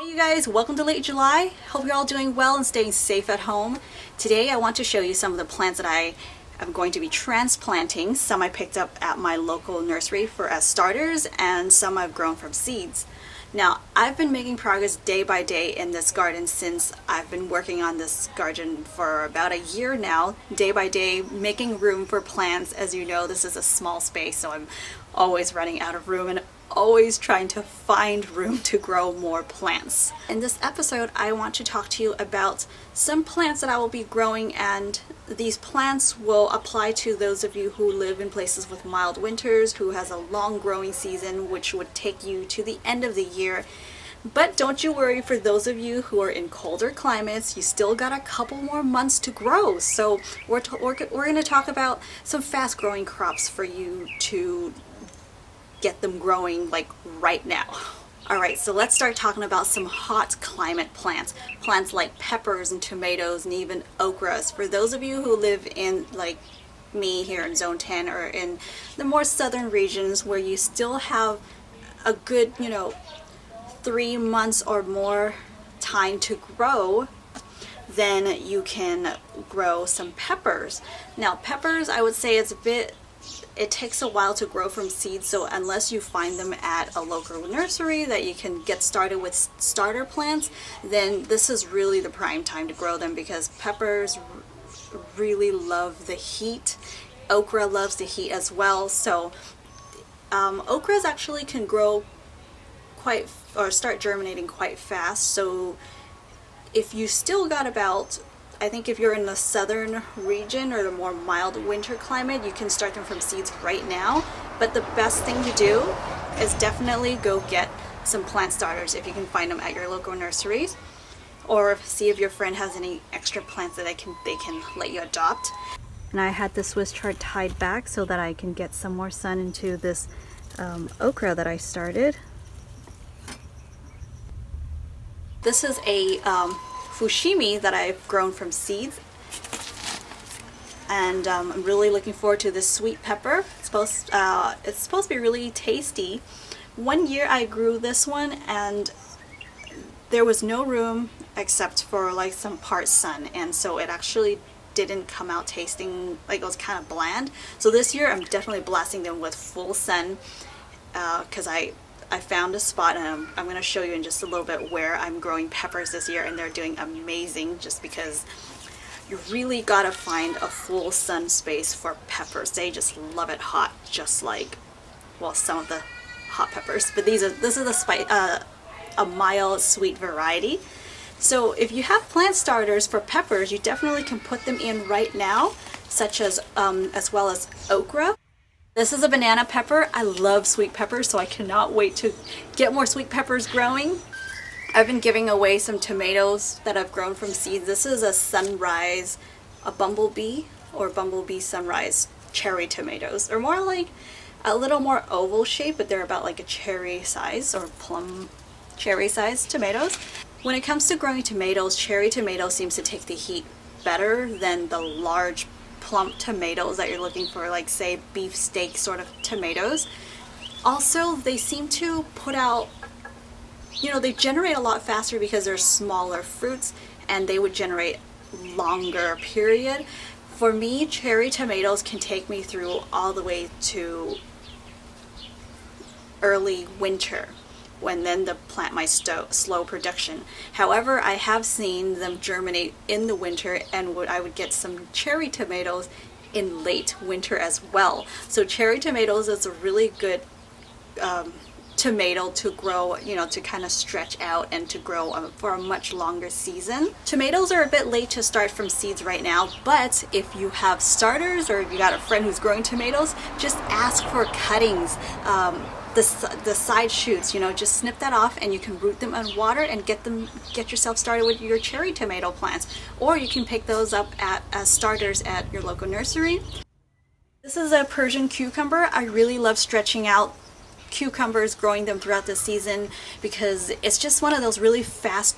Hey you guys, welcome to late July. Hope you're all doing well and staying safe at home. Today I want to show you some of the plants that I am going to be transplanting. Some I picked up at my local nursery as starters, and some I've grown from seeds. Now, I've been making progress day by day in this garden since I've been working on this garden for about a year now, day by day, making room for plants. As you know, this is a small space, so I'm always running out of room and always trying to find room to grow more plants. In this episode, I want to talk to you about some plants that I will be growing, and these plants will apply to those of you who live in places with mild winters, who has a long growing season, which would take you to the end of the year. But don't you worry, for those of you who are in colder climates, you still got a couple more months to grow. So we're going to talk about some fast growing crops for you to get them growing like right now. Alright, so let's start talking about some hot climate plants. Plants like peppers and tomatoes and even okras. For those of you who live in, like me, here in Zone 10 or in the more southern regions where you still have a good, 3 months or more time to grow, then you can grow some peppers. Now peppers, I would say it takes a while to grow from seeds, so unless you find them at a local nursery that you can get started with starter plants, then this is really the prime time to grow them, because peppers really love the heat. Okra loves the heat as well. So okras actually can grow start germinating quite fast. So if you still got about, I think if you're in the southern region or the more mild winter climate, you can start them from seeds right now. But the best thing to do is definitely go get some plant starters if you can find them at your local nurseries, or see if your friend has any extra plants that they can let you adopt. And I had the Swiss chard tied back so that I can get some more sun into this okra that I started. This is a fushimi that I've grown from seeds, and I'm really looking forward to this sweet pepper. It's supposed to be really tasty. One year I grew this one and there was no room except for like some part sun, and so it actually didn't come out tasting like, it was kind of bland. So this year I'm definitely blasting them with full sun, because I found a spot, and I'm going to show you in just a little bit where I'm growing peppers this year, and they're doing amazing, just because you really got to find a full sun space for peppers. They just love it hot, just like, well, some of the hot peppers, but this is a mild sweet variety. So if you have plant starters for peppers, you definitely can put them in right now, such as well as okra. This is a banana pepper. I love sweet peppers, so I cannot wait to get more sweet peppers growing. I've been giving away some tomatoes that I've grown from seeds. This is a bumblebee sunrise cherry tomatoes. They're more like a little more oval shape, but they're about like a cherry size or plum cherry size tomatoes. When it comes to growing tomatoes, cherry tomato seems to take the heat better than the large plump tomatoes that you're looking for, like say beefsteak sort of tomatoes. Also, they seem to put out, they generate a lot faster because they're smaller fruits, and they would generate longer period. For me, cherry tomatoes can take me through all the way to early winter, when then the plant might slow production. However, I have seen them germinate in the winter, and I would get some cherry tomatoes in late winter as well. So cherry tomatoes is a really good tomato to grow, to kind of stretch out and to grow for a much longer season. Tomatoes are a bit late to start from seeds right now, but if you have starters or if you got a friend who's growing tomatoes, just ask for cuttings. The side shoots, just snip that off, and you can root them in water and get yourself started with your cherry tomato plants, or you can pick those up as starters at your local nursery. This is a Persian cucumber. I really love stretching out cucumbers, growing them throughout the season, because it's just one of those really fast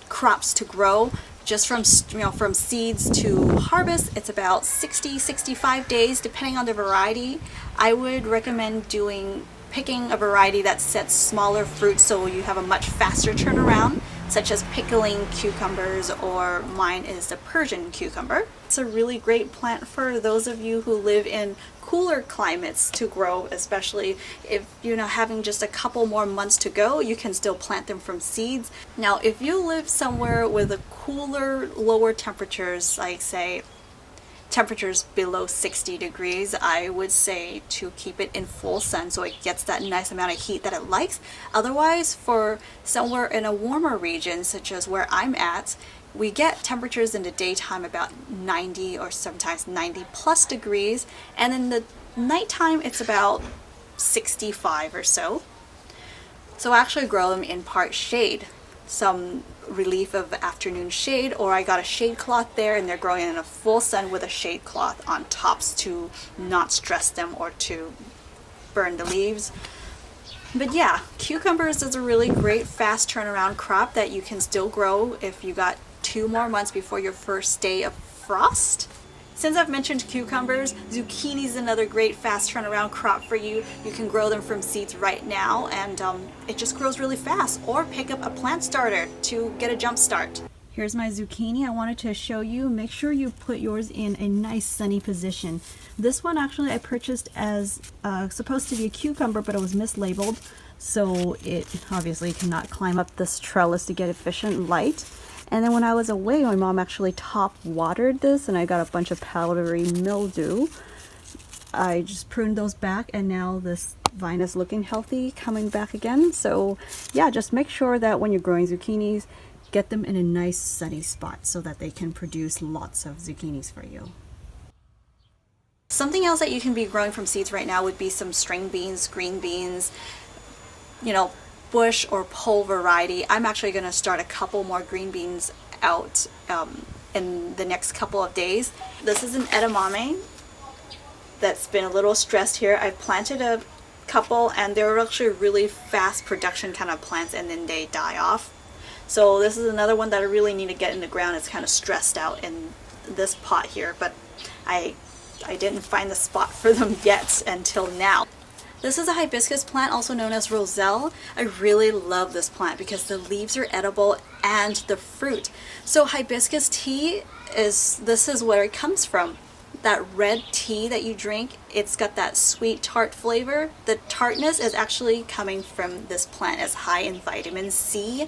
crops to grow. Just from seeds to harvest, it's about 60-65 days depending on the variety. I would recommend doing picking a variety that sets smaller fruit so you have a much faster turnaround, such as pickling cucumbers, or mine is the Persian cucumber. It's a really great plant for those of you who live in cooler climates to grow, especially if you're having just a couple more months to go, you can still plant them from seeds. Now, if you live somewhere with a cooler, lower temperatures, like say temperatures below 60 degrees, I would say to keep it in full sun so it gets that nice amount of heat that it likes. Otherwise, for somewhere in a warmer region, such as where I'm at, we get temperatures in the daytime about 90 or sometimes 90 plus degrees, and in the nighttime it's about 65 or so. So I actually grow them in part shade, some relief of afternoon shade, or I got a shade cloth there and they're growing in a full sun with a shade cloth on tops to not stress them or to burn the leaves. But yeah, cucumbers is a really great fast turnaround crop that you can still grow if you got 2 more months before your first day of frost. Since I've mentioned cucumbers, zucchini is another great fast turnaround crop for you. You can grow them from seeds right now, and it just grows really fast. Or pick up a plant starter to get a jump start. Here's my zucchini I wanted to show you. Make sure you put yours in a nice sunny position. This one actually I purchased as supposed to be a cucumber, but it was mislabeled, so it obviously cannot climb up this trellis to get efficient light. And then when I was away, my mom actually top watered this and I got a bunch of powdery mildew. I just pruned those back and now this vine is looking healthy, coming back again. So yeah, just make sure that when you're growing zucchinis, get them in a nice sunny spot so that they can produce lots of zucchinis for you. Something else that you can be growing from seeds right now would be some string beans, green beans, bush or pole variety. I'm actually going to start a couple more green beans out in the next couple of days. This is an edamame that's been a little stressed here. I've planted a couple and they're actually really fast production kind of plants and then they die off. So this is another one that I really need to get in the ground. It's kind of stressed out in this pot here, but I didn't find the spot for them yet until now. This is a hibiscus plant, also known as roselle. I really love this plant because the leaves are edible and the fruit. So hibiscus tea this is where it comes from. That red tea that you drink, it's got that sweet tart flavor. The tartness is actually coming from this plant. It's high in vitamin C.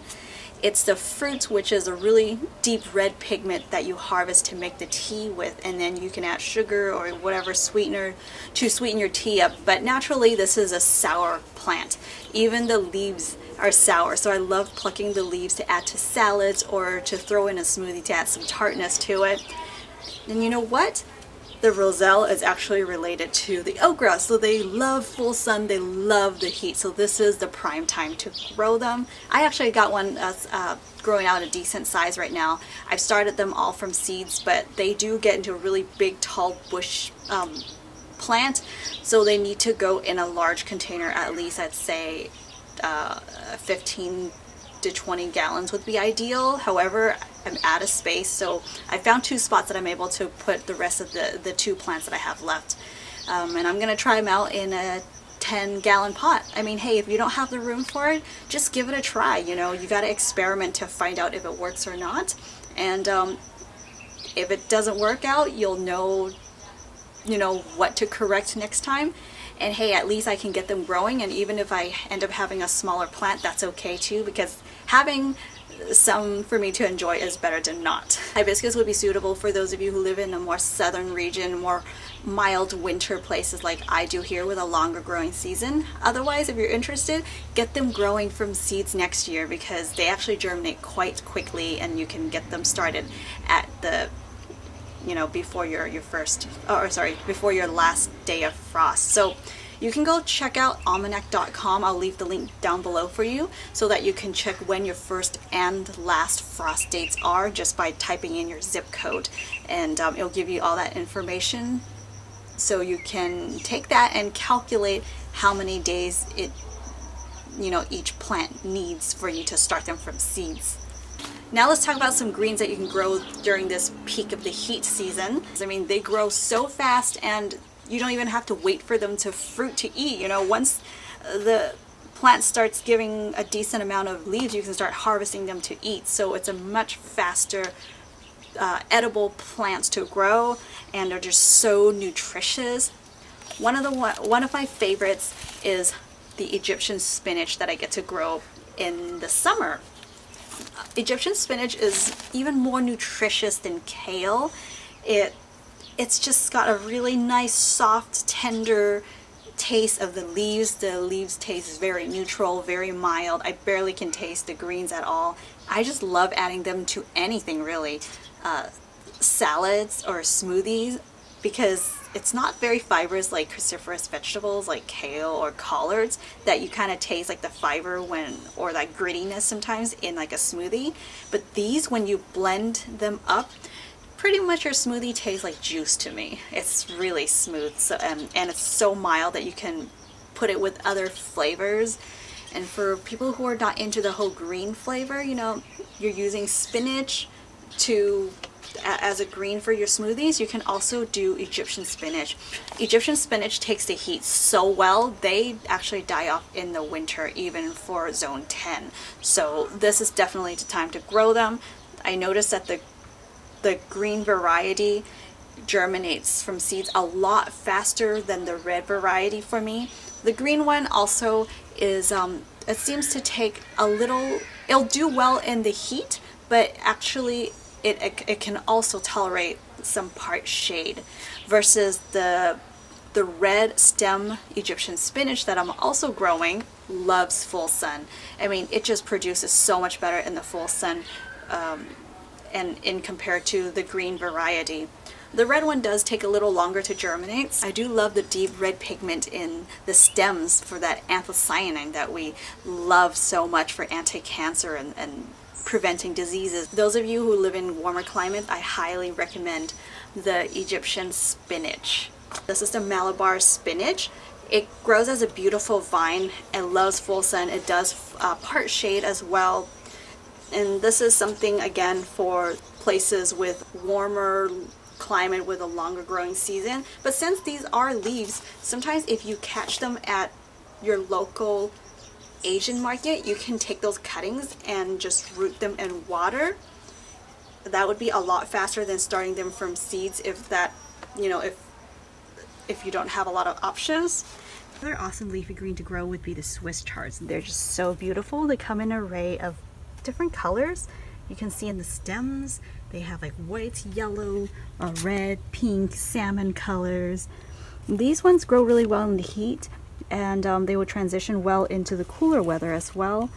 It's the fruit, which is a really deep red pigment that you harvest to make the tea with, and then you can add sugar or whatever sweetener to sweeten your tea up. But naturally, this is a sour plant. Even the leaves are sour, so I love plucking the leaves to add to salads or to throw in a smoothie to add some tartness to it. And you know what? The roselle is actually related to the okra, so they love full sun, they love the heat, so this is the prime time to grow them. I actually got one that's growing out a decent size right now. I've started them all from seeds, but they do get into a really big tall bush plant, so they need to go in a large container, at least I'd say 15 to 20 gallons would be ideal. However, I'm out of space, so I found 2 spots that I'm able to put the rest of the 2 plants that I have left. And I'm gonna try them out in a 10-gallon pot. I mean, hey, if you don't have the room for it, just give it a try. You gotta experiment to find out if it works or not. And if it doesn't work out, you'll know what to correct next time. And hey, at least I can get them growing, and even if I end up having a smaller plant, that's okay too, because having some for me to enjoy is better than not. Hibiscus would be suitable for those of you who live in a more southern region, more mild winter places like I do here with a longer growing season. Otherwise, if you're interested, get them growing from seeds next year because they actually germinate quite quickly and you can get them started at the before before your last day of frost. So you can go check out almanac.com. I'll leave the link down below for you so that you can check when your first and last frost dates are just by typing in your zip code, and it'll give you all that information so you can take that and calculate how many days each plant needs for you to start them from seeds. Now let's talk about some greens that you can grow during this peak of the heat season. I mean, they grow so fast and you don't even have to wait for them to fruit to eat. Once the plant starts giving a decent amount of leaves, you can start harvesting them to eat. So it's a much faster edible plants to grow, and they're just so nutritious. One of my favorites is the Egyptian spinach that I get to grow in the summer. Egyptian spinach is even more nutritious than kale. It's just got a really nice, soft, tender taste of the leaves. The leaves taste very neutral, very mild. I barely can taste the greens at all. I just love adding them to anything really. Salads or smoothies, because it's not very fibrous like cruciferous vegetables like kale or collards that you kind of taste like the fiber or that grittiness sometimes in like a smoothie. But these, when you blend them up, pretty much your smoothie tastes like juice to me. It's really smooth, so and it's so mild that you can put it with other flavors. And for people who are not into the whole green flavor, you know, you're using spinach as a green for your smoothies, you can also do Egyptian spinach. Egyptian spinach takes the heat so well, they actually die off in the winter, even for zone 10. So this is definitely the time to grow them. I noticed that the green variety germinates from seeds a lot faster than the red variety for me. The green one also is, it seems to take a little, it'll do well in the heat, but actually it can also tolerate some part shade, versus the red stem Egyptian spinach that I'm also growing loves full sun. I mean, it just produces so much better in the full sun, and in compared to the green variety. The red one does take a little longer to germinate. I do love the deep red pigment in the stems for that anthocyanin that we love so much for anti-cancer and preventing diseases. Those of you who live in warmer climates, I highly recommend the Egyptian spinach. This is the Malabar spinach. It grows as a beautiful vine and loves full sun. It does part shade as well. And this is something, again, for places with warmer climate with a longer growing season. But since these are leaves, sometimes if you catch them at your local Asian market, you can take those cuttings and just root them in water. That would be a lot faster than starting them from seeds, if that, you know, if you don't have a lot of options. Another awesome leafy green to grow would be the Swiss chards. They're just so beautiful. They come in an array of different colors. You can see in the stems, they have like white, yellow, red, pink, salmon colors. These ones grow really well in the heat, and they would transition well into the cooler weather as well.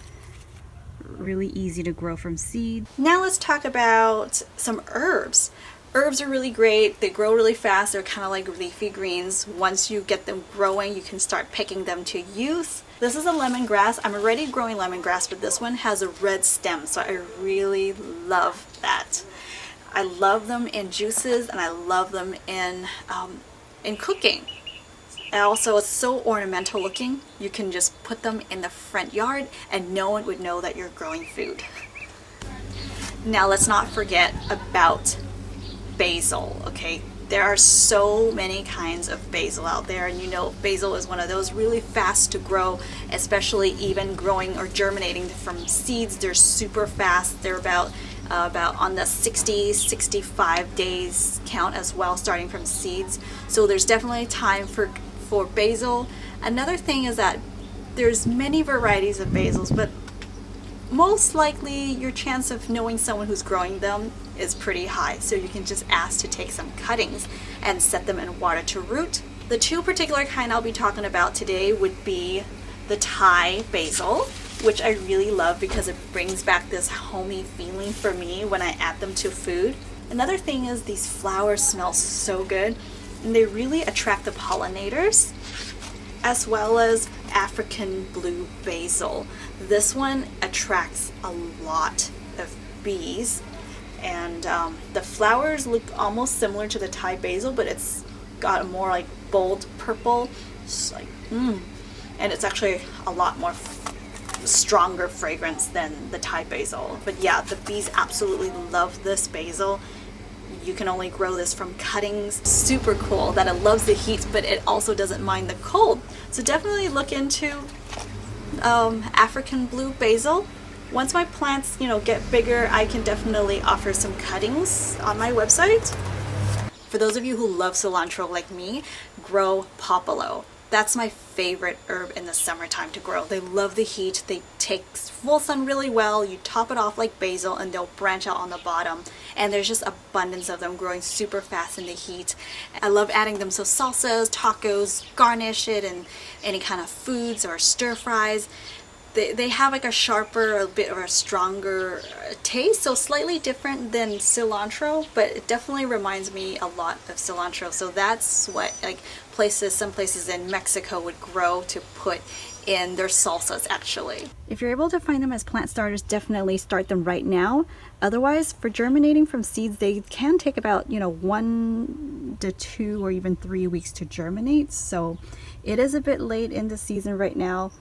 Really easy to grow from seed. Now let's talk about some herbs. Herbs are really great. They grow really fast. They're kind of like leafy greens. Once you get them growing, you can start picking them to use. This is a lemongrass. I'm already growing lemongrass, but this one has a red stem, so I really love that. I love them in juices, and I love them in cooking. And also, it's so ornamental looking. You can just put them in the front yard and no one would know that you're growing food. Now let's not forget about basil, okay? There are so many kinds of basil out there, and you know basil is one of those really fast to grow, especially even growing or germinating from seeds. They're super fast. They're about on the 65 days count as well, starting from seeds. So there's definitely time for basil. Another thing is that there's many varieties of basils, but most likely your chance of knowing someone who's growing them is pretty high. So you can just ask to take some cuttings and set them in water to root. The two particular kind I'll be talking about today would be the Thai basil, which I really love because it brings back this homey feeling for me when I add them to food. Another thing is these flowers smell so good, and they really attract the pollinators, as well as African blue basil. This one attracts a lot of bees, and the flowers look almost similar to the Thai basil, but it's got a more like bold purple. It's like, and it's actually a lot more stronger fragrance than the Thai basil. But yeah, the bees absolutely love this basil. You can only grow this from cuttings. Super cool that it loves the heat, but it also doesn't mind the cold. So definitely look into African blue basil. Once my plants, get bigger, I can definitely offer some cuttings on my website. For those of you who love cilantro like me, grow popolo. That's my favorite herb in the summertime to grow. They love the heat. They take full sun really well. You top it off like basil and they'll branch out on the bottom. And there's just abundance of them growing super fast in the heat. I love adding them to salsas, tacos, garnish it in any kind of foods or stir fries. They have like a sharper, a bit of a stronger taste, so slightly different than cilantro, but it definitely reminds me a lot of cilantro. So that's what some places in Mexico would grow to put in their salsas actually. If you're able to find them as plant starters, definitely start them right now. Otherwise, for germinating from seeds, they can take about 1 to 2 or even 3 weeks to germinate. So it is a bit late in the season right now.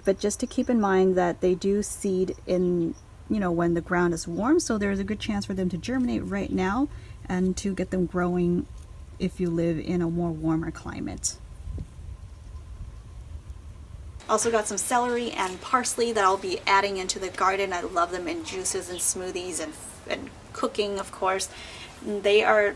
But just to keep in mind that they do seed in, when the ground is warm, so there's a good chance for them to germinate right now and to get them growing if you live in a more warmer climate. Also got some celery and parsley that I'll be adding into the garden. I love them in juices and smoothies and cooking, of course. They are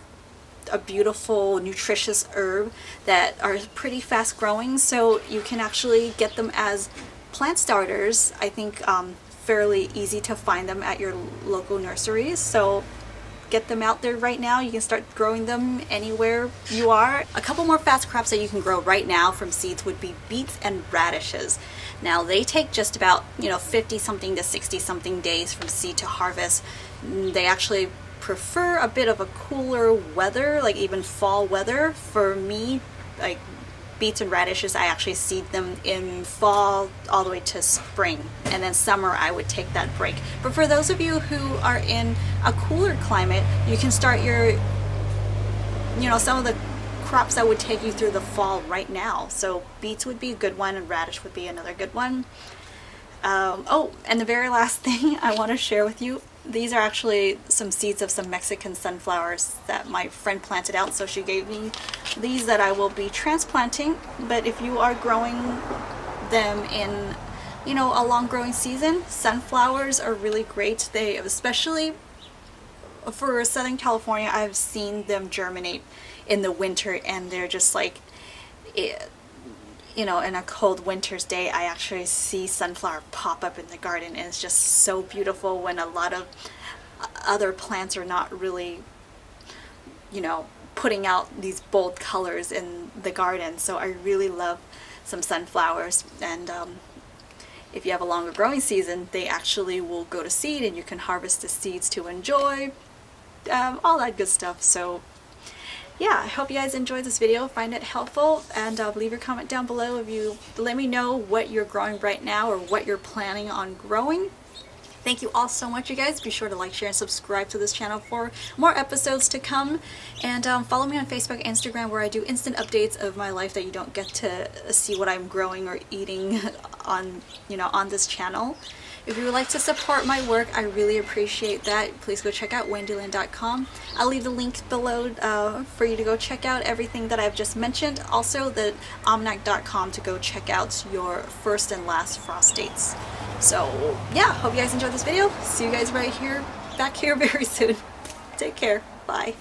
a beautiful, nutritious herb that are pretty fast growing, so you can actually get them as plant starters. I think fairly easy to find them at your local nurseries, so get them out there right now. You can start growing them anywhere you are. A couple more fast crops that you can grow right now from seeds would be beets and radishes. Now they take just about 50 something to 60 something days from seed to harvest. They actually prefer a bit of a cooler weather, like even fall weather. For me, like beets and radishes, I actually seed them in fall all the way to spring, and then summer I would take that break. But for those of you who are in a cooler climate, you can start your some of the crops that would take you through the fall right now. So beets would be a good one and radish would be another good one. Oh, and the very last thing I want to share with you, these are actually some seeds of some Mexican sunflowers that my friend planted out, so she gave me these that I will be transplanting. But if you are growing them in a long growing season, sunflowers are really great. They, especially for Southern California, I've seen them germinate in the winter, and they're just like in a cold winter's day, I actually see sunflower pop up in the garden, and it's just so beautiful when a lot of other plants are not really, putting out these bold colors in the garden. So I really love some sunflowers, and if you have a longer growing season, they actually will go to seed, and you can harvest the seeds to enjoy, all that good stuff. So yeah, I hope you guys enjoyed this video, find it helpful, and leave your comment down below if you let me know what you're growing right now or what you're planning on growing. Thank you all so much, you guys. Be sure to like, share, and subscribe to this channel for more episodes to come. And follow me on Facebook and Instagram, where I do instant updates of my life that you don't get to see what I'm growing or eating on this channel. If you would like to support my work, I really appreciate that. Please go check out wendyland.com. I'll leave the link below for you to go check out everything that I've just mentioned. Also, the almanac.com to go check out your first and last frost dates. So yeah, hope you guys enjoyed this video. See you guys back here very soon. Take care. Bye.